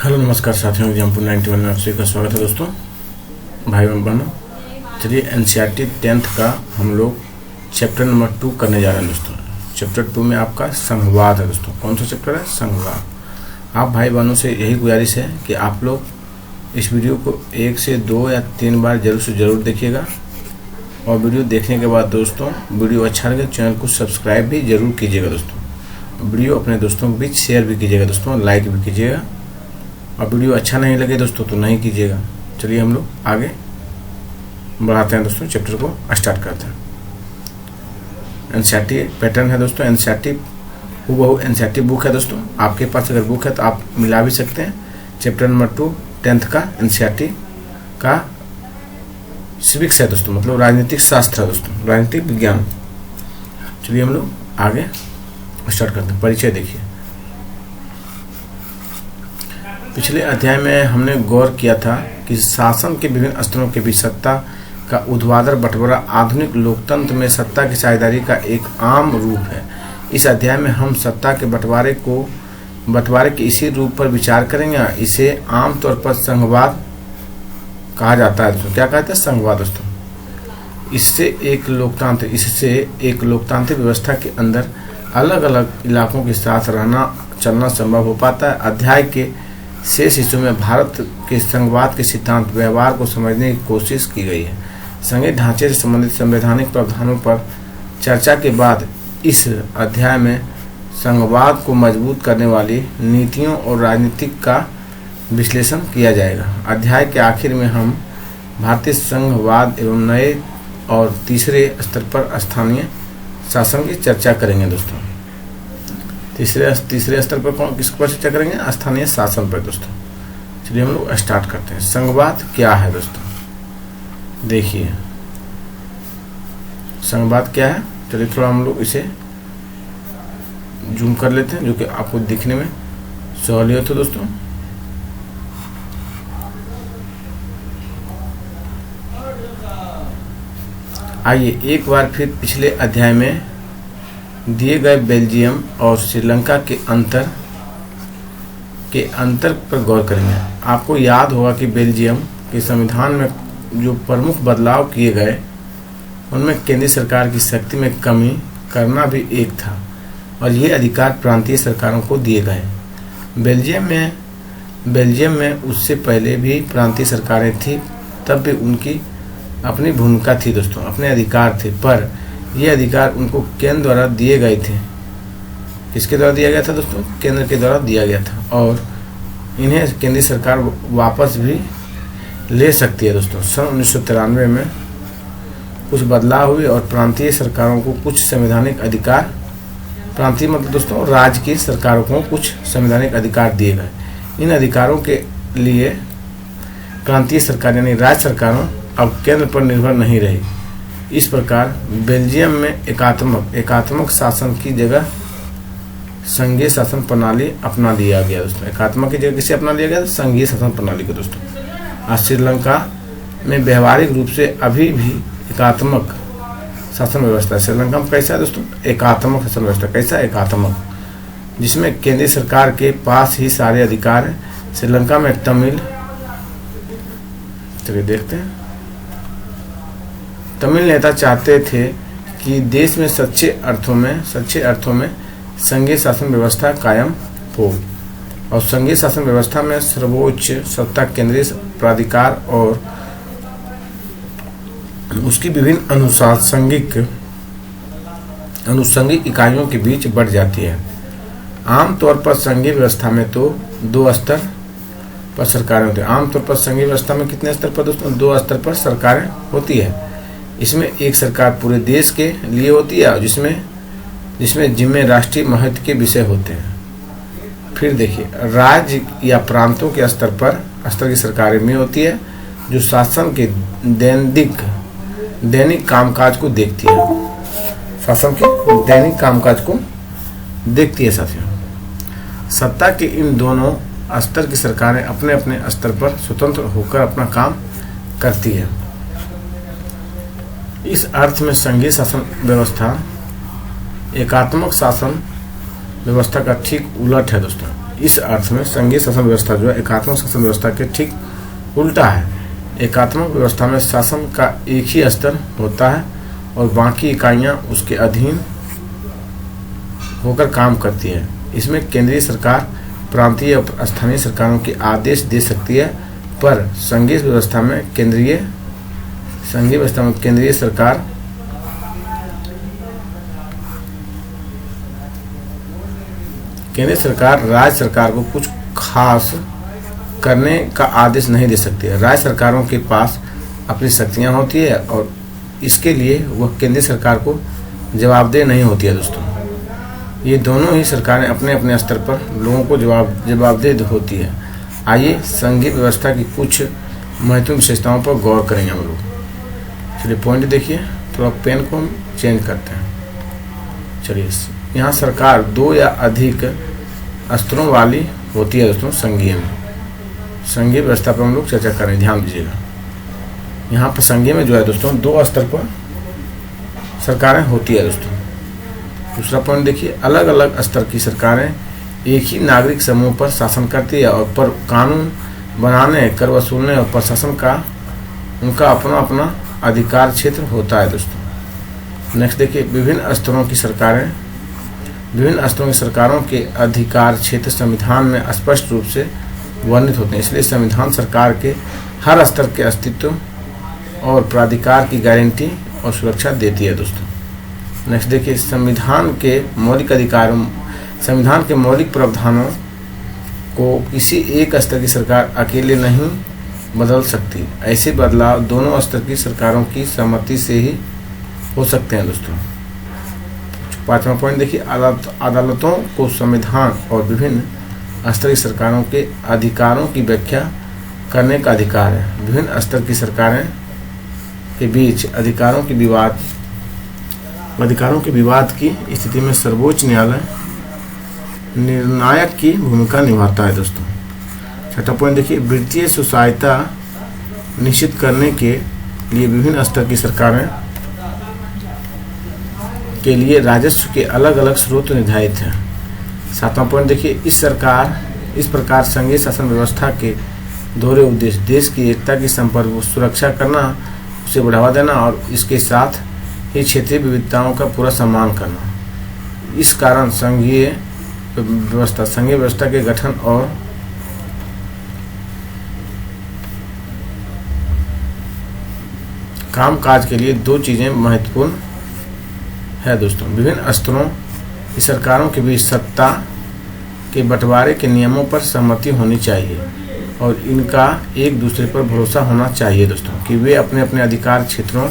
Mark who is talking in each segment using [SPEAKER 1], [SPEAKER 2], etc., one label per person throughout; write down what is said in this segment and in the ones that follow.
[SPEAKER 1] Hello नमस्कार साथियों, example 91 में आप सभी का स्वागत है दोस्तों, भाई बहनों। चलिए एनसीईआरटी 10th का हम लोग चैप्टर नंबर 2 करने जा रहे हैं दोस्तों। चैप्टर 2 में आपका संघवाद है दोस्तों। कौन सा चैप्टर है? संघवाद। आप भाई बहनों से यही गुजारिश है कि आप लोग इस वीडियो को 1 से 2 या 3 बार जरूर से ज़रूर देखिएगा। और वीडियो देखने के बाद दोस्तों, वीडियो अच्छा लगे चैनल को सब्सक्राइब भी जरूर कीजिएगा दोस्तों। वीडियो अपने दोस्तों के बीच शेयर भी कीजिएगा दोस्तों, लाइक भी कीजिएगा। और वीडियो अच्छा नहीं लगे दोस्तों तो नहीं कीजिएगा। चलिए हम लोग आगे बढ़ाते हैं दोस्तों, चैप्टर को स्टार्ट करते हैं। एनसीईआरटी पैटर्न है दोस्तों। एनसीईआरटी हूबहू एनसीईआरटी बुक है दोस्तों। आपके पास अगर बुक है तो आप मिला भी सकते हैं। चैप्टर नंबर 2 10th का एनसीईआरटी का सिविक्स है दोस्तों, मतलब राजनीतिक शास्त्र है दोस्तों, राजनीतिक विज्ञान। चलिए हम लोग आगे स्टार्ट करते हैं। परिचय देखिए। पिछले अध्याय में हमने गौर किया था कि शासन के विभिन्न स्तरों के बीच सत्ता का ऊर्ध्वाधर बंटवारा आधुनिक लोकतंत्र में सत्ता की साझेदारी का एक आम रूप है। इस अध्याय में हम सत्ता के बंटवारे के इसी रूप पर विचार करेंगे। इसे आमतौर पर संघवाद कहा जाता है दोस्तों। क्या कहते हैं? संघवाद दोस्तों। इससे एक लोकतांत्रिक व्यवस्था के अंदर अलग अलग इलाकों के साथ रहना चलना संभव हो पाता है। अध्याय के शेष हिस्सों में भारत के संघवाद के सिद्धांत व्यवहार को समझने की कोशिश की गई है। संघीय ढांचे से संबंधित संवैधानिक प्रावधानों पर चर्चा के बाद इस अध्याय में संघवाद को मजबूत करने वाली नीतियों और राजनीतिक का विश्लेषण किया जाएगा। अध्याय के आखिर में हम भारतीय संघवाद एवं नए और तीसरे स्तर पर स्थानीय शासन की चर्चा करेंगे दोस्तों। तीसरे स्तर पर किस पर चर्चा करेंगे? स्थानीय शासन पर दोस्तों। चलिए हम लोग स्टार्ट करते हैं। संघवाद क्या है दोस्तों? देखिए संघवाद क्या है। चलिए थोड़ा हम लोग इसे जूम कर लेते हैं, जो कि आपको दिखने में सहूलियत हो दोस्तों। आइए एक बार फिर पिछले अध्याय में दिए गए बेल्जियम और श्रीलंका के अंतर पर गौर करेंगे। आपको याद होगा कि बेल्जियम के संविधान में जो प्रमुख बदलाव किए गए उनमें केंद्रीय सरकार की शक्ति में कमी करना भी एक था, और ये अधिकार प्रांतीय सरकारों को दिए गए। बेल्जियम में उससे पहले भी प्रांतीय सरकारें थी, तब भी उनकी अपनी भूमिका थी दोस्तों, अपने अधिकार थे, पर ये अधिकार उनको केंद्र द्वारा दिए गए थे। किसके द्वारा दिया गया था दोस्तों? केंद्र के द्वारा दिया गया था, और इन्हें केंद्रीय सरकार वापस भी ले सकती है दोस्तों। सन 1993 में कुछ बदलाव हुए और प्रांतीय सरकारों को कुछ संवैधानिक अधिकार, प्रांतीय मतलब दोस्तों राज्य की सरकारों को कुछ संवैधानिक अधिकार दिए गए। इन अधिकारों के लिए प्रांतीय सरकार यानी राज्य सरकारों अब केंद्र पर निर्भर नहीं रही। इस प्रकार बेल्जियम में एकात्मक शासन की जगह संघीय शासन प्रणाली अपना लिया गया दोस्तों। एकात्मक की जगह किसे अपना लिया गया? संघीय शासन प्रणाली को दोस्तों। श्रीलंका में व्यवहारिक रूप से अभी भी एकात्मक शासन व्यवस्था है। श्रीलंका में कैसा है दोस्तों? एकात्मक शासन व्यवस्था। कैसा? एकात्मक, जिसमें केंद्रीय सरकार के पास ही सारे अधिकार हैं। श्रीलंका में चलिए देखते हैं। तमिल नेता चाहते थे कि देश में सच्चे अर्थों में संघीय शासन व्यवस्था कायम हो, और संघीय शासन व्यवस्था में सर्वोच्च सत्ता केंद्रीय प्राधिकार और उसकी विभिन्न अनुषंगिक इकाइयों के बीच बढ़ जाती है। आमतौर पर संघीय व्यवस्था में तो 2 स्तर पर सरकारें होती हैं। आमतौर पर संघीय व्यवस्था में कितने स्तर पर दोस्तों? 2 स्तर पर सरकारें होती है। इसमें एक सरकार पूरे देश के लिए होती है, जिसमें जिम्मे राष्ट्रीय महत्व के विषय होते हैं। फिर देखिए राज्य या प्रांतों के स्तर की सरकारें में होती है, जो शासन के दैनिक कामकाज को देखती है। शासन के दैनिक कामकाज को देखती है साथियों। सत्ता के इन दोनों स्तर की सरकारें अपने अपने स्तर पर स्वतंत्र होकर अपना काम करती है। इस अर्थ में संघीय शासन व्यवस्था एकात्मक शासन व्यवस्था का ठीक उलट है दोस्तों। इस अर्थ में संघीय शासन व्यवस्था जो है एकात्मक शासन व्यवस्था के ठीक उल्टा है। एकात्मक व्यवस्था में शासन का एक ही स्तर होता है और बाकी इकाइयां उसके अधीन होकर काम करती है। इसमें केंद्रीय सरकार प्रांतीय और स्थानीय सरकारों के आदेश दे सकती है, पर संघीय व्यवस्था में केंद्रीय सरकार राज्य सरकार को कुछ खास करने का आदेश नहीं दे सकती है। राज्य सरकारों के पास अपनी शक्तियां होती है और इसके लिए वह केंद्रीय सरकार को जवाबदेह नहीं होती है। दोस्तों, ये दोनों ही सरकारें अपने अपने स्तर पर लोगों को जवाबदेह होती है। आइए संघीय व्यवस्था की कुछ महत्वपूर्ण विशेषताओं पर गौर करेंगे हम लोग। चलिए पॉइंट देखिए, थोड़ा पेन को हम चेंज करते हैं। चलिए, यहाँ सरकार 2 या अधिक स्तरों वाली होती है। दोस्तों, संघीय व्यवस्था पर हम लोग चर्चा करें, ध्यान दीजिएगा। यहाँ पर संघीय में जो है दोस्तों 2 स्तर पर सरकारें होती है। दोस्तों, दूसरा पॉइंट देखिए, अलग अलग स्तर की सरकारें एक ही नागरिक समूह पर शासन करती है और पर कानून बनाने, कर वसूलने और प्रशासन का उनका अपना अपना अधिकार क्षेत्र होता है। दोस्तों, नेक्स्ट देखिए, विभिन्न स्तरों की सरकारों के अधिकार क्षेत्र संविधान में स्पष्ट रूप से वर्णित होते हैं। इसलिए संविधान सरकार के हर स्तर के अस्तित्व और प्राधिकार की गारंटी और सुरक्षा देती है। दोस्तों, नेक्स्ट देखिए, संविधान के मौलिक प्रावधानों को किसी एक स्तर की सरकार अकेले नहीं बदल सकती। ऐसे बदलाव दोनों स्तर की सरकारों की सहमति से ही हो सकते हैं। दोस्तों, 5वां पॉइंट देखिए, अदालतों को संविधान और विभिन्न स्तर की सरकारों के अधिकारों की व्याख्या करने का अधिकार है। विभिन्न स्तर की सरकारें के बीच अधिकारों के विवाद की स्थिति में सर्वोच्च न्यायालय निर्णायक की भूमिका निभाता है। दोस्तों, 6वां पॉइंट देखिए, वित्तीय सुसहायता निश्चित करने के लिए विभिन्न स्तर की सरकारें के लिए राजस्व के अलग अलग स्रोत निर्धारित हैं। 7वां पॉइंट देखिए, इस प्रकार संघीय शासन व्यवस्था के दोहरे उद्देश्य देश की एकता की संपर्क को सुरक्षा करना, उसे बढ़ावा देना और इसके साथ ही क्षेत्रीय विविधताओं का पूरा सम्मान करना। इस कारण संघीय व्यवस्था के गठन और कामकाज के लिए 2 चीजें महत्वपूर्ण है। दोस्तों, विभिन्न स्तरों की सरकारों के बीच सत्ता के बंटवारे के नियमों पर सहमति होनी चाहिए और इनका एक दूसरे पर भरोसा होना चाहिए। दोस्तों, कि वे अपने अपने अधिकार क्षेत्रों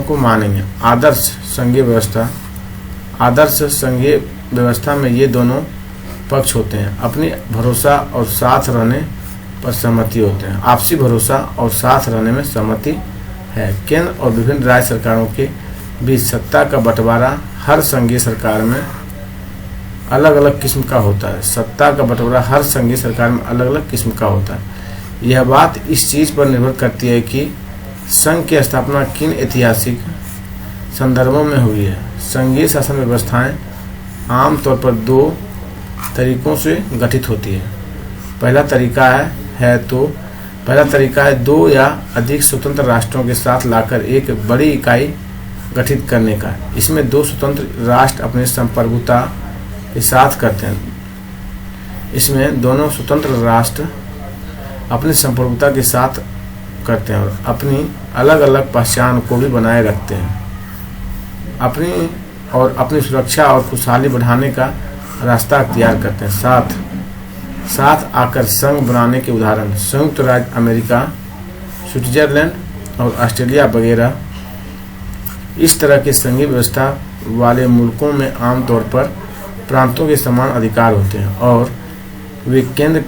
[SPEAKER 1] को मानेंगे। आदर्श संघीय व्यवस्था में ये दोनों पक्ष होते हैं। अपनी भरोसा और साथ रहने पर सहमति होते हैं। आपसी भरोसा और साथ रहने में सहमति है। केंद्र और विभिन्न राज्य सरकारों के बीच सत्ता का बंटवारा हर संघीय सरकार में अलग अलग किस्म का होता है। यह बात इस चीज पर निर्भर करती है कि संघ की स्थापना किन ऐतिहासिक संदर्भों में हुई है। संघीय शासन व्यवस्थाएं आमतौर पर 2 तरीकों से गठित होती है। पहला तरीका है 2 या अधिक स्वतंत्र राष्ट्रों के साथ लाकर एक बड़ी इकाई गठित करने का। इसमें 2 स्वतंत्र राष्ट्र अपने संप्रभुता के साथ करते हैं। इसमें दोनों स्वतंत्र राष्ट्र अपनी संप्रभुता के साथ करते हैं और अपनी अलग अलग पहचान को भी बनाए रखते हैं। अपनी सुरक्षा और खुशहाली बढ़ाने का रास्ता अख्तियार करते हैं। साथ आकर संघ बनाने के उदाहरण संयुक्त राज्य अमेरिका, स्विट्जरलैंड और ऑस्ट्रेलिया वगैरह। इस तरह के संघीय व्यवस्था वाले मुल्कों में आमतौर पर प्रांतों के समान अधिकार होते हैं और वे केंद्र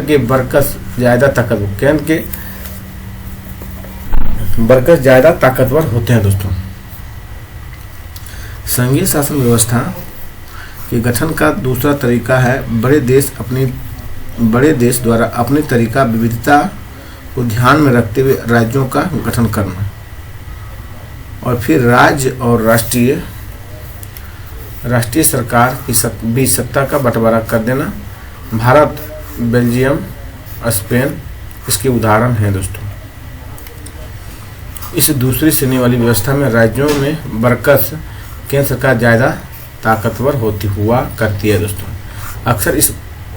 [SPEAKER 1] के बरकस ज्यादा ताकतवर होते हैं। दोस्तों, संघीय शासन व्यवस्था के गठन का दूसरा तरीका है बड़े देश द्वारा अपनी तरीका विविधता को ध्यान में रखते हुए राज्यों का गठन करना और फिर राज्य और राष्ट्रीय सरकार की बीच सत्ता का बंटवारा कर देना। भारत, बेल्जियम, स्पेन इसके उदाहरण हैं दोस्तों। इस दूसरी श्रेणी वाली व्यवस्था में राज्यों में बरकस केंद्र सरकार ज़्यादा ताकतवर होती हुआ करती है दोस्तों। अक्सर इस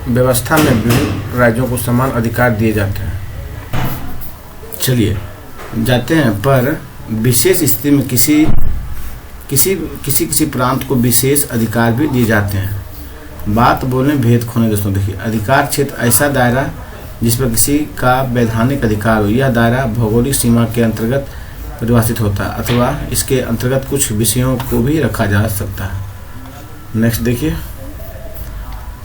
[SPEAKER 1] व्यवस्था में विभिन्न राज्यों को समान अधिकार दिए जाते हैं। चलिए जाते हैं, पर विशेष स्थिति में किसी प्रांत को विशेष अधिकार भी दिए जाते हैं। बात बोलने भेद खोने दोस्तों। देखिए, अधिकार क्षेत्र ऐसा दायरा जिस पर किसी का वैधानिक अधिकार हो। यह दायरा भौगोलिक सीमा के अंतर्गत परिभाषित होता है अथवा इसके अंतर्गत कुछ विषयों को भी रखा जा सकता है। नेक्स्ट देखिए,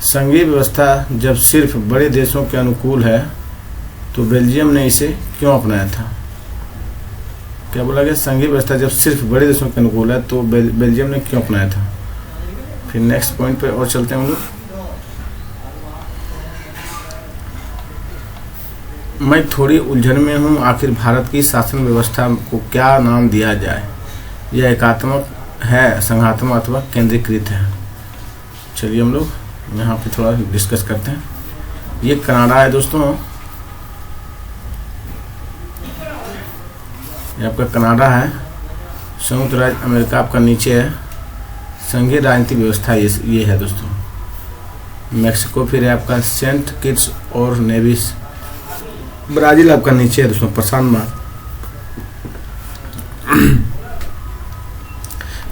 [SPEAKER 1] संघीय व्यवस्था जब सिर्फ बड़े देशों के अनुकूल है तो बेल्जियम ने इसे क्यों अपनाया था? क्या बोला गया? संघीय व्यवस्था जब सिर्फ बड़े देशों के अनुकूल है तो बेल्जियम ने क्यों अपनाया था? फिर नेक्स्ट पॉइंट पे और चलते हैं हम लोग। मैं थोड़ी उलझन में हूँ, आखिर भारत की शासन व्यवस्था को क्या नाम दिया जाए? यह एकात्मक है, संघात्मक अथवा केंद्रीकृत है? चलिए हम लोग यहाँ पे थोड़ा डिस्कस करते हैं। ये कनाडा है दोस्तों, ये आपका कनाडा है। संयुक्त राज्य अमेरिका आपका नीचे है। संघीय राजनीतिक व्यवस्था ये है दोस्तों। मेक्सिको फिर है आपका सेंट किट्स और नेविस। ब्राजील आपका नीचे है दोस्तों, प्रशांत महासागर।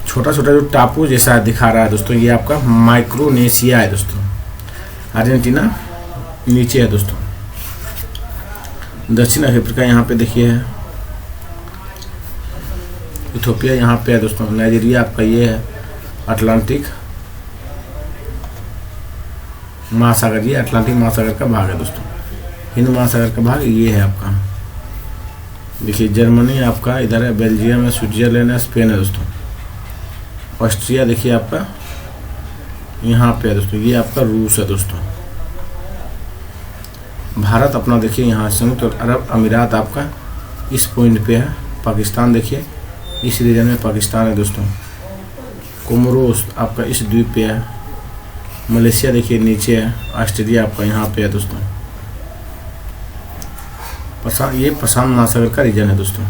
[SPEAKER 1] छोटा छोटा जो टापू जैसा दिखा रहा है दोस्तों, ये आपका माइक्रोनेशिया है दोस्तों। अर्जेंटीना नीचे है दोस्तों। दक्षिण अफ्रीका यहाँ पे देखिए है। इथोपिया यहाँ पे है दोस्तों। नाइजीरिया आपका ये है। अटलांटिक महासागर, ये अटलांटिक महासागर का भाग है दोस्तों। हिंद महासागर का भाग ये है आपका। देखिए, जर्मनी आपका इधर है, बेल्जियम है, स्विट्जरलैंड है, स्पेन है दोस्तों। ऑस्ट्रिया देखिए आपका यहाँ पे है दोस्तों। ये आपका रूस है दोस्तों। भारत अपना देखिए यहाँ संयुक्त अरब अमीरात आपका इस पॉइंट पे है। पाकिस्तान देखिए इस रीजन में पाकिस्तान है दोस्तों। कोमोरोस आपका इस द्वीप पे है। मलेशिया देखिए नीचे है। ऑस्ट्रेलिया आपका यहाँ पे है दोस्तों। ये प्रशांत महासागर का रीजन है दोस्तों।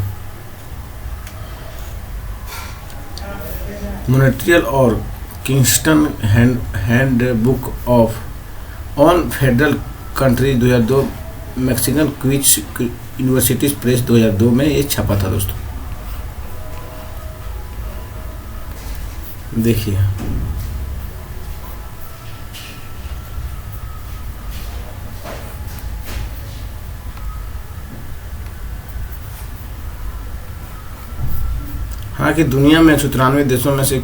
[SPEAKER 1] मॉन्ट्रियल और Kingston handbook of on federal country 2002, Mexican क्विच universities press 2002 में ये छपा था दोस्तों। देखिए, हालांकि दुनिया में 193 देशों में से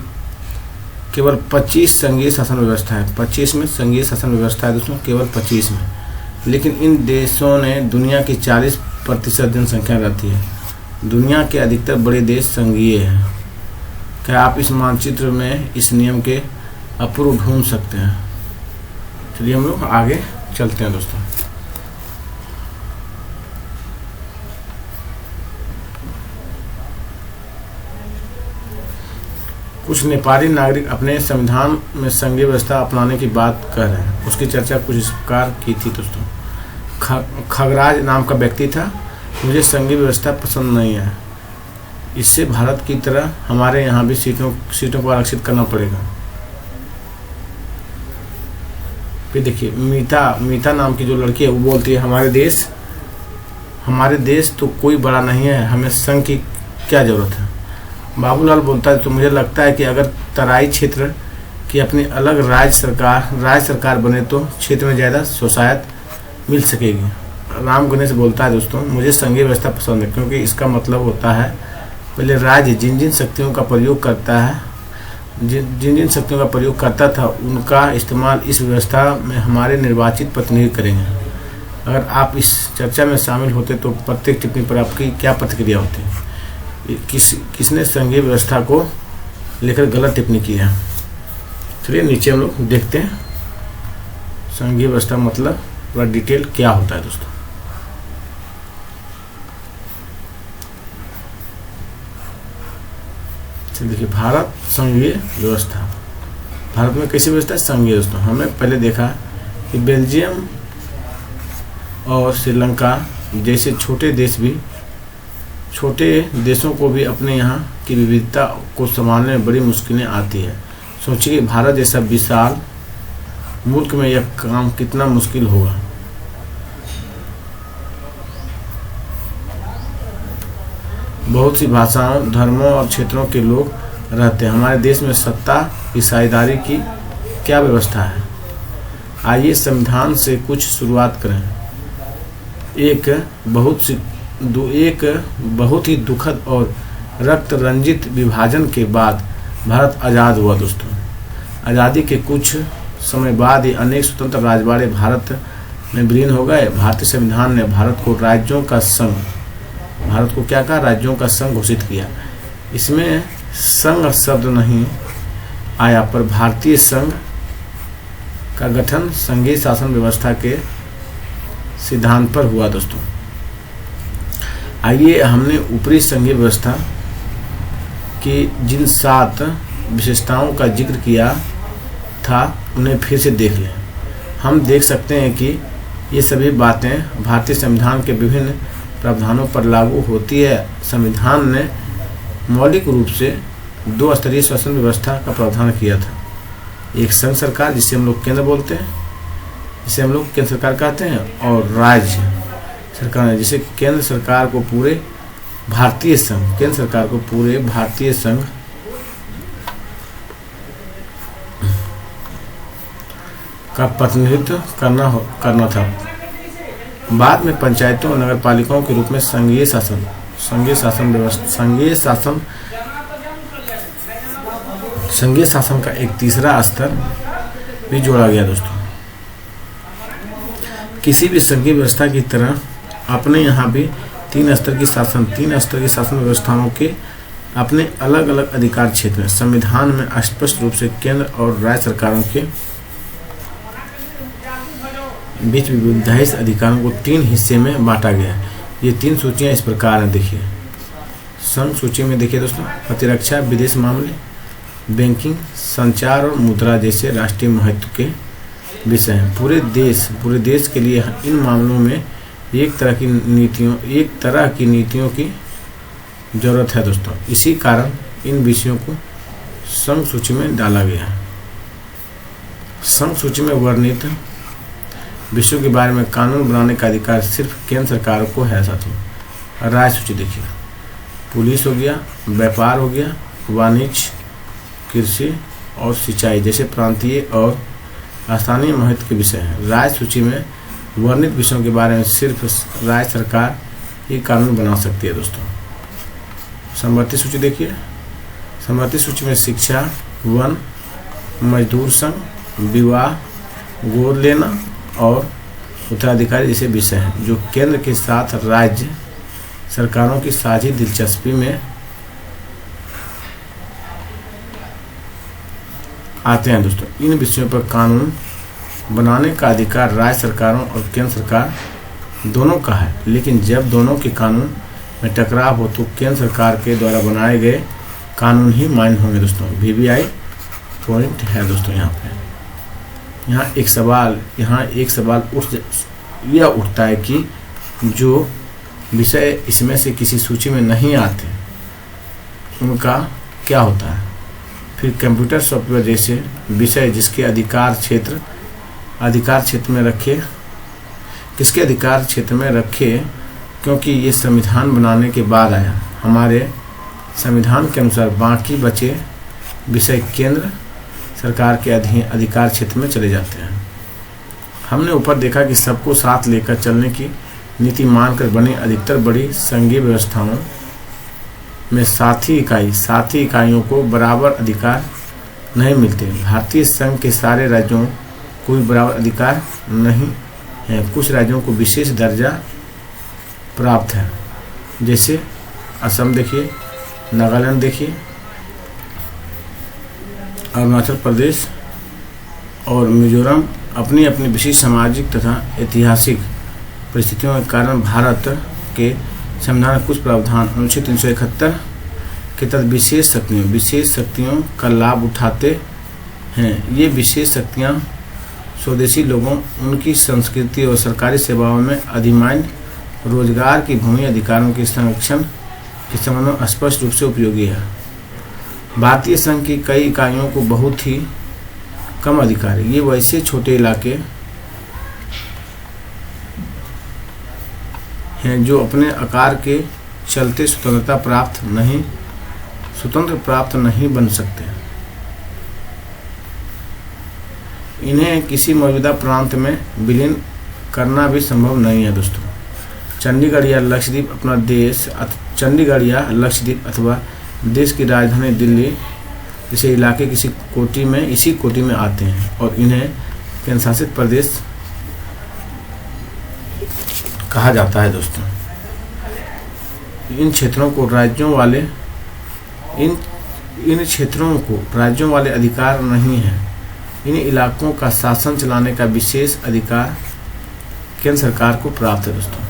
[SPEAKER 1] केवल 25 संघीय शासन व्यवस्था है। 25 में संघीय शासन व्यवस्था है दोस्तों, केवल 25 में। लेकिन इन देशों ने दुनिया की 40% जनसंख्या रहती है। दुनिया के अधिकतर बड़े देश संघीय हैं। क्या आप इस मानचित्र में इस नियम के अपूर्व ढूंढ सकते हैं? चलिए हम लोग आगे चलते हैं दोस्तों। कुछ नेपाली नागरिक अपने संविधान में संघीय व्यवस्था अपनाने की बात कर रहे हैं। उसकी चर्चा कुछ इस प्रकार की थी दोस्तों। खगराज नाम का व्यक्ति था। मुझे संघीय व्यवस्था पसंद नहीं है। इससे भारत की तरह हमारे यहाँ भी सीटों को आरक्षित करना पड़ेगा। फिर देखिए, मीता नाम की जो लड़की है वो बोलती है हमारे देश तो कोई बड़ा नहीं है, हमें संघ की क्या जरूरत है। बाबूलाल बोलता है तो मुझे लगता है कि अगर तराई क्षेत्र की अपनी अलग राज्य सरकार बने तो क्षेत्र में ज़्यादा सोसायत मिल सकेगी। राम गणेश बोलता है दोस्तों, मुझे संघीय व्यवस्था पसंद है क्योंकि इसका मतलब होता है पहले राज्य जिन जिन शक्तियों का प्रयोग करता है, जिन शक्तियों का प्रयोग करता था उनका इस्तेमाल इस व्यवस्था में हमारे निर्वाचित प्रतिनिधि करेंगे। अगर आप इस चर्चा में शामिल होते तो प्रत्येक टिप्पणी पर आपकी क्या प्रतिक्रिया होती? किसने संघीय व्यवस्था को लेकर गलत टिप्पणी की है? चलिए नीचे हम लोग देखते हैं संघीय व्यवस्था मतलब पूरा डिटेल क्या होता है दोस्तों। देखिए, भारत संघीय व्यवस्था भारत में कैसी व्यवस्था है? संघीय दोस्तों। हमने पहले देखा कि बेल्जियम और श्रीलंका जैसे छोटे देशों को भी अपने यहाँ की विविधता को संभालने में बड़ी मुश्किलें आती है। सोचिए भारत जैसा विशाल मुल्क में यह काम कितना मुश्किल होगा। बहुत सी भाषाओं, धर्मों और क्षेत्रों के लोग रहते हैं। हमारे देश में सत्ता की साझेदारी की क्या व्यवस्था है? आइए संविधान से कुछ शुरुआत करें। एक बहुत ही दुखद और रक्त रंजित विभाजन के बाद भारत आज़ाद हुआ दोस्तों। आज़ादी के कुछ समय बाद ही अनेक स्वतंत्र राजवाड़े भारत में विलीन हो गए। भारतीय संविधान ने भारत को क्या कहा? राज्यों का संघ घोषित किया। इसमें संघ शब्द नहीं आया, पर भारतीय संघ का गठन संघीय शासन व्यवस्था के सिद्धांत पर हुआ दोस्तों। आइए हमने ऊपरी संघीय व्यवस्था की जिन 7 विशेषताओं का जिक्र किया था उन्हें फिर से देख लें। हम देख सकते हैं कि ये सभी बातें भारतीय संविधान के विभिन्न प्रावधानों पर लागू होती है। संविधान ने मौलिक रूप से 2 स्तरीय शासन व्यवस्था का प्रावधान किया था। एक संघ सरकार जिसे हम लोग केंद्र बोलते हैं, जिसे हम लोग केंद्र सरकार कहते हैं, और राज्य सरकार है जिसे केंद्र सरकार को पूरे भारतीय संघ का प्रतिनिधित्व करना था। बाद में पंचायतों और नगर पालिकाओं के रूप में संघीय शासन का एक तीसरा स्तर भी जोड़ा गया दोस्तों। किसी भी संघीय व्यवस्था की तरह अपने यहाँ भी 3 स्तर की शासन व्यवस्थाओं के अपने अलग अलग अधिकार क्षेत्र हैं। संविधान में स्पष्ट रूप से केंद्र और राज्य सरकारों के बीच विविधाइस अधिकारों को 3 हिस्से में बांटा गया है। ये 3 सूचियाँ इस प्रकार हैं, देखिए। संघ सूची में देखिए दोस्तों, प्रतिरक्षा, विदेश मामले, बैंकिंग, संचार और मुद्रा जैसे राष्ट्रीय महत्व के विषय हैं। पूरे देश के लिए इन मामलों में एक तरह की नीतियों की जरूरत है दोस्तों। इसी कारण इन विषयों को संघ सूची में डाला गया है। संघ सूची में वर्णित विषयों के बारे में कानून बनाने का अधिकार सिर्फ केंद्र सरकार को है साथियों। राज्य सूची देखिए, पुलिस हो गया, व्यापार हो गया, वाणिज्य, कृषि और सिंचाई जैसे प्रांतीय और स्थानीय महत्व के विषय हैं। राज्य सूची में वर्णित विषयों के बारे में सिर्फ राज्य सरकार ही कानून बना सकती है दोस्तों। समवर्ती सूची देखिए, समवर्ती सूची में शिक्षा, वन, मजदूर संघ, विवाह, गोद लेना और उत्तराधिकारी जैसे विषय हैं जो केंद्र के साथ राज्य सरकारों की साझी दिलचस्पी में आते हैं दोस्तों। इन विषयों पर कानून बनाने का अधिकार राज्य सरकारों और केंद्र सरकार दोनों का है, लेकिन जब दोनों के कानून में टकराव हो तो केंद्र सरकार के द्वारा बनाए गए कानून ही मान्य होंगे दोस्तों। VVI पॉइंट है दोस्तों। यहाँ एक सवाल उठता है कि जो विषय इसमें से किसी सूची में नहीं आते उनका क्या होता है। फिर कंप्यूटर सॉफ्टवेयर जैसे विषय जिसके अधिकार क्षेत्र में रखे, किसके अधिकार क्षेत्र में रखे, क्योंकि ये संविधान बनाने के बाद आया। हमारे संविधान के अनुसार बाकी बचे विषय केंद्र सरकार के अधिकार क्षेत्र में चले जाते हैं। हमने ऊपर देखा कि सबको साथ लेकर चलने की नीति मानकर बनी अधिकतर बड़ी संघीय व्यवस्थाओं में साथी इकाइयों को बराबर अधिकार नहीं मिलते। भारतीय संघ के सारे राज्यों को भी बराबर अधिकार नहीं है। कुछ राज्यों को विशेष दर्जा प्राप्त है, जैसे असम देखिए, नागालैंड देखिए, अरुणाचल प्रदेश और मिजोरम अपनी अपनी विशेष सामाजिक तथा ऐतिहासिक परिस्थितियों के कारण भारत के संविधान कुछ प्रावधान अनुच्छेद 371 के तहत विशेष शक्तियों का लाभ उठाते हैं। ये विशेष शक्तियाँ स्वदेशी लोगों, उनकी संस्कृति और सरकारी सेवाओं में अधिमान्य रोजगार की भूमि अधिकारों के संरक्षण के संबंध में स्पष्ट रूप से उपयोगी है। भारतीय संघ की कई इकाइयों को बहुत ही कम अधिकार है। ये वैसे छोटे इलाके हैं जो अपने आकार के चलते स्वतंत्र प्राप्त नहीं बन सकते। इन्हें किसी मौजूदा प्रांत में विलीन करना भी संभव नहीं है दोस्तों। चंडीगढ़ या लक्षद्वीप अथवा देश की राजधानी दिल्ली जैसे इलाके इसी कोटि में आते हैं और इन्हें केंद्रशासित प्रदेश कहा जाता है दोस्तों। इन क्षेत्रों को राज्यों वाले अधिकार नहीं है। इन इलाकों का शासन चलाने का विशेष अधिकार केंद्र सरकार को प्राप्त है दोस्तों।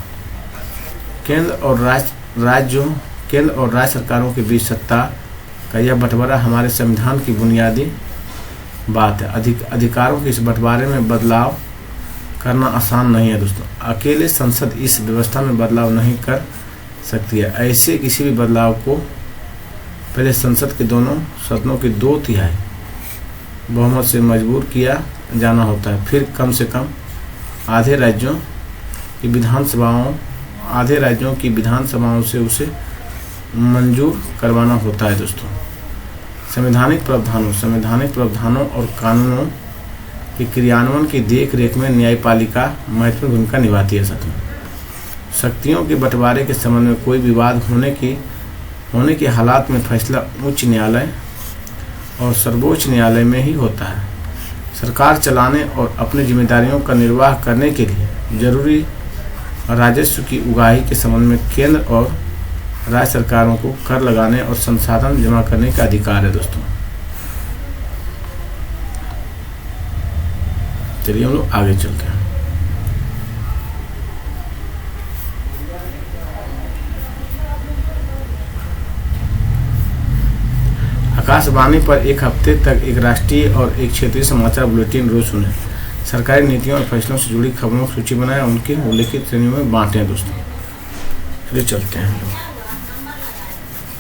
[SPEAKER 1] केंद्र और राज्य सरकारों के बीच सत्ता का यह बंटवारा हमारे संविधान की बुनियादी बात है। अधिकारों के इस बंटवारे में बदलाव करना आसान नहीं है दोस्तों। अकेले संसद इस व्यवस्था में बदलाव नहीं कर सकती है। ऐसे किसी भी बदलाव को पहले संसद के दोनों सदनों के 2/3 बहुमत से मजबूर किया जाना होता है। फिर कम से कम आधे राज्यों की विधानसभाओं से उसे मंजूर करवाना होता है दोस्तों। संवैधानिक प्रावधानों और कानूनों के क्रियान्वयन की देख रेख में न्यायपालिका महत्वपूर्ण भूमिका निभाती है। शक्तियों के बंटवारे के संबंध में कोई विवाद होने के हालात में फैसला उच्च न्यायालय और सर्वोच्च न्यायालय में ही होता है। सरकार चलाने और अपनी जिम्मेदारियों का निर्वाह करने के लिए जरूरी राजस्व की उगाही के संबंध में केंद्र और राज्य सरकारों को कर लगाने और संसाधन जमा करने का अधिकार है दोस्तों। चलिए हम लोग आगे चलते हैं। आकाशवाणी पर एक हफ्ते तक एक राष्ट्रीय और एक क्षेत्रीय समाचार बुलेटिन रोज सुने। सरकारी नीतियों और फैसलों से जुड़ी खबरों की सूची बनाएं, उनके उल्लेखित श्रेणियों में बांटें दोस्तों। चलिए चलते हैं हम लोग।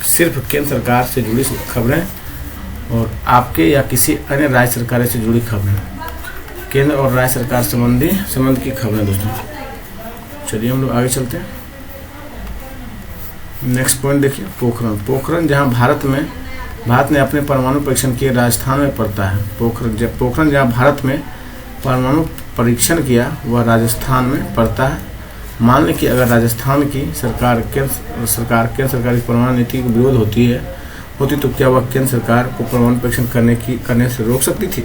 [SPEAKER 1] सिर्फ केंद्र सरकार से जुड़ी खबरें और आपके या किसी अन्य राज्य सरकार से जुड़ी खबरें, केंद्र और राज्य सरकार संबंध की खबरें दोस्तों। चलिए हम लोग आगे चलते हैं। नेक्स्ट पॉइंट देखिए, पोखरण जहां भारत ने अपने परमाणु परीक्षण किए राजस्थान में पड़ता है। पोखरण जहां भारत में परमाणु परीक्षण किया वह राजस्थान में पड़ता है। मान लें कि अगर राजस्थान की सरकार केंद्र सरकार की परमाणु नीति को विरोध होती तो क्या वह केंद्र सरकार को परमाणु परीक्षण करने से रोक सकती थी?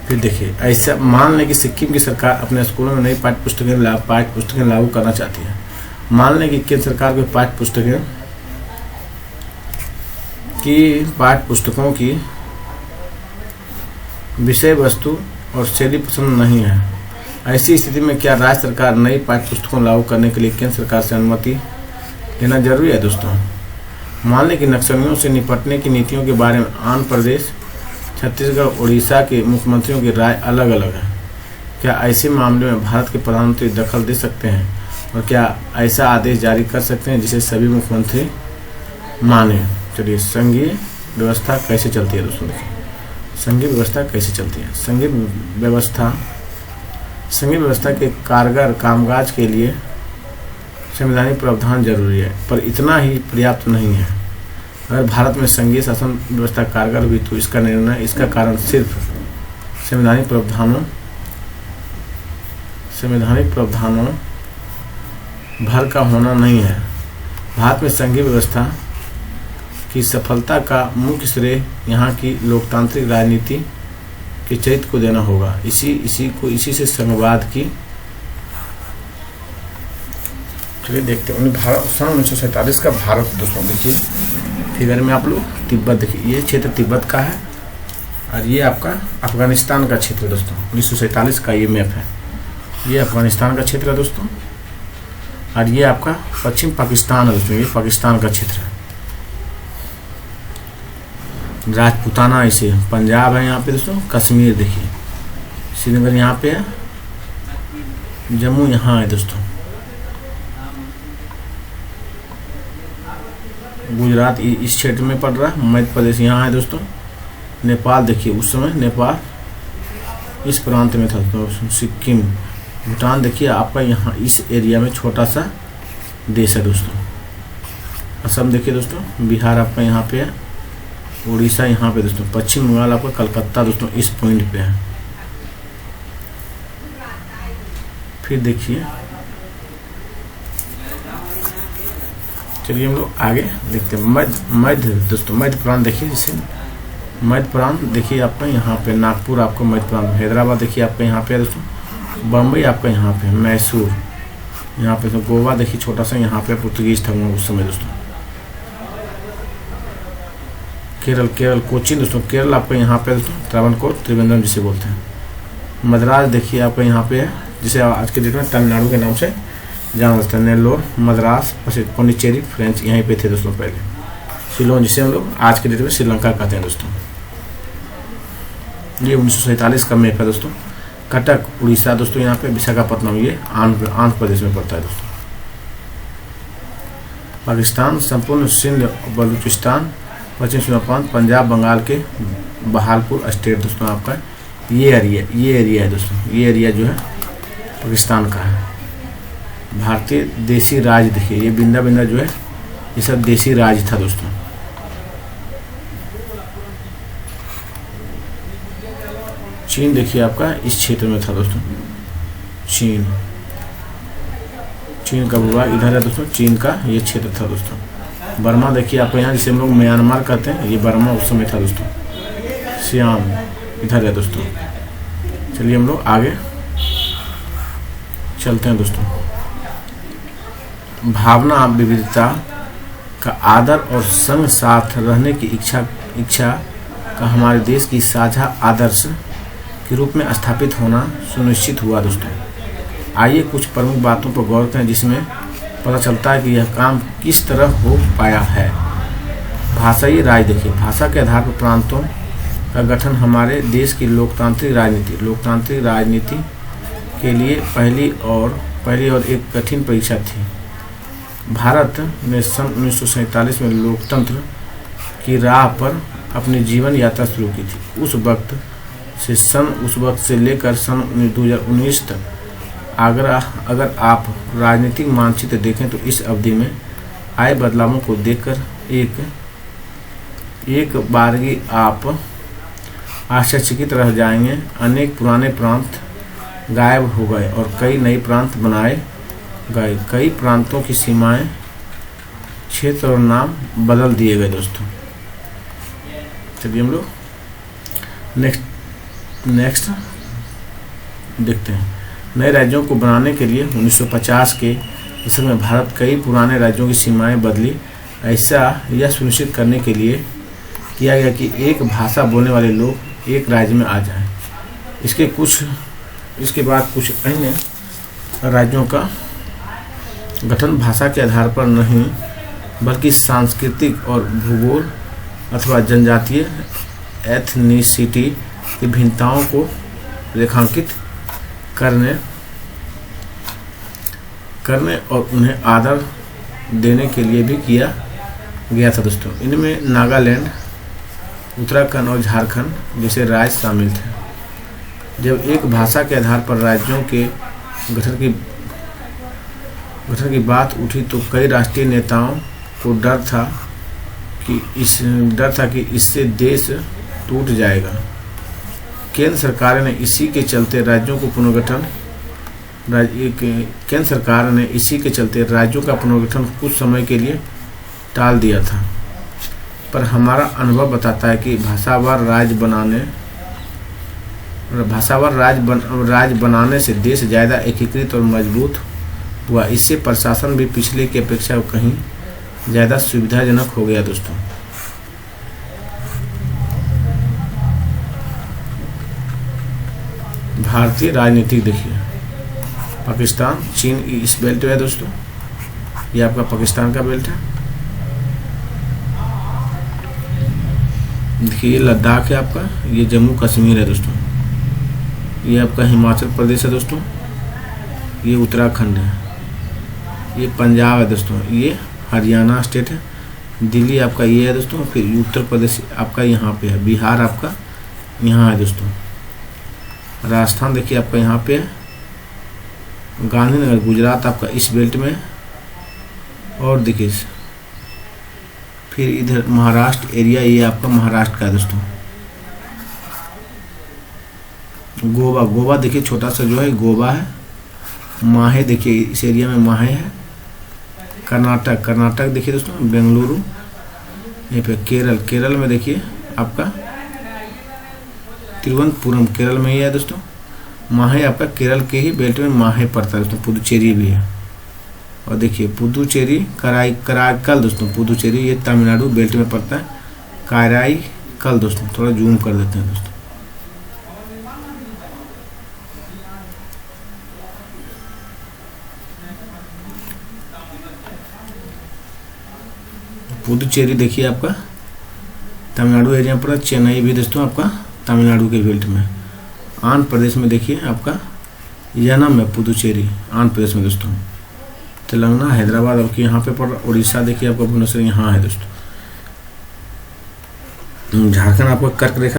[SPEAKER 1] फिर देखिए, ऐसा मान लें कि सिक्किम की सरकार अपने स्कूलों में नई पाठ्य पुस्तकें लागू करना चाहती है। मान लें कि केंद्र सरकार को पाठ्य पुस्तकों की विषय वस्तु और शैली पसंद नहीं है। ऐसी स्थिति में क्या राज्य सरकार नई पाठ्य पुस्तकों लागू करने के लिए केंद्र सरकार से अनुमति लेना जरूरी है दोस्तों? मान लें कि नक्सलियों से निपटने की नीतियों के बारे में आंध्र प्रदेश, छत्तीसगढ़, उड़ीसा के मुख्यमंत्रियों की राय अलग अलग है। क्या ऐसे मामले में भारत के प्रधानमंत्री दखल दे सकते हैं और क्या ऐसा आदेश जारी कर सकते हैं जिसे सभी मुख्यमंत्री माने? चलिए, संघीय व्यवस्था कैसे चलती है दोस्तों? संघीय व्यवस्था कैसे चलती है? संघीय व्यवस्था के कारगर कामकाज के लिए संवैधानिक प्रावधान जरूरी है, पर इतना ही पर्याप्त नहीं है। अगर भारत में संघीय शासन व्यवस्था कारगर हुई तो इसका कारण सिर्फ संवैधानिक प्रावधानों भर का होना नहीं है। भारत में संघीय व्यवस्था की सफलता का मुख्य श्रेय यहाँ की लोकतांत्रिक राजनीति के चरित्र को देना होगा। इसी से संघवाद की। चलिए देखते हैं सन 1947 का भारत दोस्तों। देखिए फिगर में आप लोग तिब्बत देखिए, ये क्षेत्र तिब्बत का है और ये आपका अफगानिस्तान का क्षेत्र है दोस्तों। 1947 का ये मैप है, ये अफगानिस्तान का क्षेत्र है दोस्तों और ये आपका पश्चिम पाकिस्तान है दोस्तों, ये पाकिस्तान का क्षेत्र है। राजपूताना इसे पंजाब है यहाँ पे दोस्तों। कश्मीर देखिए, श्रीनगर यहाँ पे है, जम्मू यहाँ है दोस्तों। गुजरात इस क्षेत्र में पड़ रहा है, मध्य प्रदेश यहाँ है दोस्तों। नेपाल देखिए, उस समय नेपाल इस प्रांत में था दोस्तों। सिक्किम, भूटान देखिए आपका यहाँ इस एरिया में छोटा सा देश है दोस्तों। असम देखिए दोस्तों, बिहार आपका यहाँ पे है, उड़ीसा यहाँ पे दोस्तों। पश्चिम बंगाल आपका कलकत्ता दोस्तों इस पॉइंट पे है। फिर देखिए, चलिए हम लोग आगे देखते हैं। मध्य दोस्तों, मध्य प्रांत देखिए, जैसे मध्य प्रांत देखिए आपका यहाँ पे नागपुर आपका मध्य प्रांत, हैदराबाद देखिए आपका यहाँ पे दोस्तों, बम्बई आपका यहाँ पे, मैसूर यहाँ पे, तो गोवा देखिए छोटा सा यहाँ पे पुर्तगीज था उस समय दोस्तों। केरल कोचीन दोस्तों, केरल आपका यहाँ पे दोस्तों, त्रावणकोर त्रिवेंद्रम जिसे बोलते हैं। मद्रास देखिए आपका यहाँ पे है, जिसे आज के डेट में तमिलनाडु के नाम से जाना जाता है। नेल्लोर, मद्रास, पौंडीचेरी, फ्रेंच यहीं पे थे दोस्तों पहले। सिलोन जिसे हम लोग आज के डेट में श्रीलंका कहते हैं दोस्तों। ये 1947 का मैप है दोस्तों। कटक उड़ीसा दोस्तों यहाँ पे, विशाखापट्टनम ये आंध्र प्रदेश में पड़ता है दोस्तों। पाकिस्तान संपूर्ण सिंध, बलूचिस्तान, पश्चिम सीमा प्रांत, पंजाब, बंगाल के बहालपुर स्टेट दोस्तों आपका ये एरिया है दोस्तों। ये एरिया जो है पाकिस्तान का है। भारतीय देसी राज देखिए, ये बिंदा जो है ये सब देसी राज था दोस्तों। चीन देखिए आपका इस क्षेत्र में था दोस्तों। चीन का भूभाग इधर है दोस्तों, चीन का ये क्षेत्र था दोस्तों। बर्मा देखिए आपको यहाँ, जिसे हम लोग म्यांमार कहते हैं, ये बर्मा उस समय था दोस्तों। सियाम इधर है दोस्तों। चलिए हम लोग आगे चलते हैं दोस्तों। भावना विविधता का आदर और संग साथ रहने की इच्छा का हमारे देश की साझा आदर्श के रूप में स्थापित होना सुनिश्चित हुआ दोस्तों। आइए कुछ प्रमुख बातों पर गौर करें, जिसमें पता चलता है कि यह काम किस तरह हो पाया है। भाषाई राज देखिए, भाषा के आधार पर प्रांतों का गठन हमारे देश की लोकतांत्रिक राजनीति के लिए पहली और एक कठिन परीक्षा थी। भारत ने सन 1947 में लोकतंत्र की राह पर अपनी जीवन यात्रा शुरू की थी। उस वक्त से लेकर सन 2019 तक अगर आप राजनीतिक मानचित्र देखें तो इस अवधि में आए बदलावों को देखकर एक बारगी आप आश्चर्यचकित रह जाएंगे। अनेक पुराने प्रांत गायब हो गए और कई नए प्रांत बनाए गए। कई प्रांतों की सीमाएं, क्षेत्र और नाम बदल दिए गए दोस्तों। चलिए हम लोग नेक्स्ट देखते हैं। नए राज्यों को बनाने के लिए 1950 के दशक में भारत कई पुराने राज्यों की सीमाएं बदली। ऐसा यह सुनिश्चित करने के लिए किया गया कि एक भाषा बोलने वाले लोग एक राज्य में आ जाएं। इसके बाद कुछ अन्य राज्यों का गठन भाषा के आधार पर नहीं, बल्कि सांस्कृतिक और भूगोल अथवा जनजातीय एथनिसिटी की भिन्नताओं को रेखांकित करने और उन्हें आदर देने के लिए भी किया गया था दोस्तों। इनमें नागालैंड, उत्तराखंड और झारखंड जैसे राज्य शामिल थे। जब एक भाषा के आधार पर राज्यों के गठन की बात उठी तो कई राष्ट्रीय नेताओं को डर था कि इससे देश टूट जाएगा। केंद्र सरकार ने इसी के चलते राज्यों का पुनर्गठन कुछ समय के लिए टाल दिया था। पर हमारा अनुभव बताता है कि भाषावार राज्य बनाने से देश ज़्यादा एकीकृत और मजबूत हुआ। इससे प्रशासन भी पिछले की अपेक्षा कहीं ज़्यादा सुविधाजनक हो गया दोस्तों। भारतीय राजनीति देखिए, पाकिस्तान, चीन इस बेल्ट है दोस्तों। ये आपका पाकिस्तान का बेल्ट है। देखिए ये लद्दाख है आपका, ये जम्मू कश्मीर है दोस्तों, ये आपका हिमाचल प्रदेश है दोस्तों, ये उत्तराखंड है, ये पंजाब है दोस्तों, ये हरियाणा स्टेट है, दिल्ली आपका ये है दोस्तों, फिर उत्तर प्रदेश आपका यहाँ पे है, बिहार आपका यहाँ है दोस्तों, राजस्थान देखिए आपका यहाँ पे है, गांधीनगर गुजरात आपका इस बेल्ट में, और देखिए फिर इधर महाराष्ट्र एरिया, ये आपका महाराष्ट्र का है दोस्तों, गोवा देखिए छोटा सा जो है गोवा है, माहे देखिए इस एरिया में माहे है, कर्नाटक देखिए दोस्तों बेंगलुरु, यहाँ पे केरल में देखिए आपका तिरुवनंतपुरम केरल में ही है दोस्तों, माहे आपका केरल के ही बेल्ट में माहे पड़ता है दोस्तों, पुदुचेरी भी है, और देखिए पुदुचेरी कराईकल दोस्तों, पुदुचेरी ये तमिलनाडु बेल्ट में पड़ता है, कराईकल दोस्तों, थोड़ा जूम कर देते हैं दोस्तों, पुदुचेरी देखिए आपका तमिलनाडु एरिया पर, चेन्नई भी दोस्तों आपका तमिलनाडु के बेल्ट में, आंध्र प्रदेश में देखिए आपका यनम है पुदुचेरी आंध्र प्रदेश में दोस्तों, तेलंगाना हैदराबाद आपके यहाँ पे पड़, उड़ीसा देखिए आपका भुवनेश्वर यहाँ है दोस्तों, झारखंड आपका कर्क रेखा